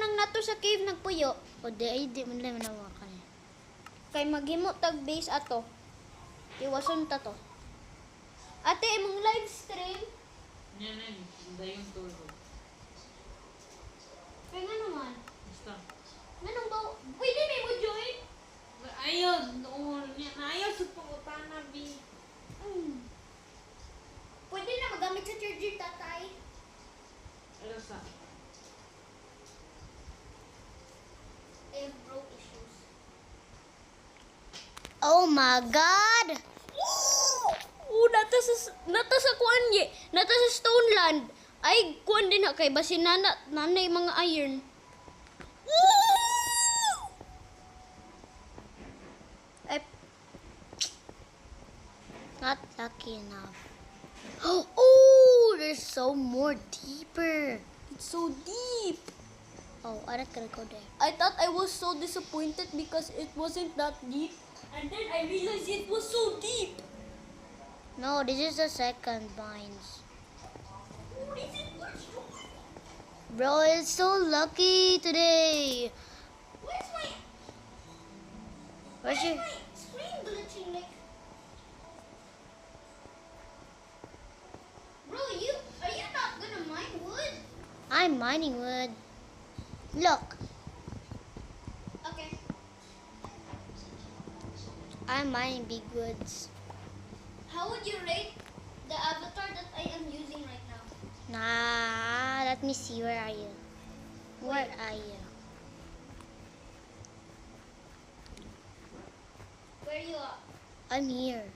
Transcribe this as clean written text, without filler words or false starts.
nang nato sa cave nagpuyo. O di man lang manawakan. Kay maghimo tag base ato. Iwason ta to. Ate, imong live stream? Yan. Hindi yung tulog. Kaya nga naman. Basta. Nanong ba? Pwede may mo join? Ayaw. Ayaw sa pangutana, B. Pwede na magamit sa charger, tatay. Ano sa? Bro issues. Oh my God! Nata sa kuan ye. Nata sa Stoneland. Ay, kuan din na kay basin nanay mga iron. Ay, not lucky enough. Oh, there's so more deeper. It's so deep. Oh, I'm not gonna go there. I thought I was so disappointed because it wasn't that deep. And then I realized it was so deep. No, this is the second mines. Oh, this is much more. Bro, it's so lucky today. Where's my screen glitching like? Bro, are you not gonna mine wood? I'm mining wood. Look. Okay. I'm mining big woods. How would you rate the avatar that I am using right now? Nah, let me see. Where are you? Where are you? Where you are? I'm here.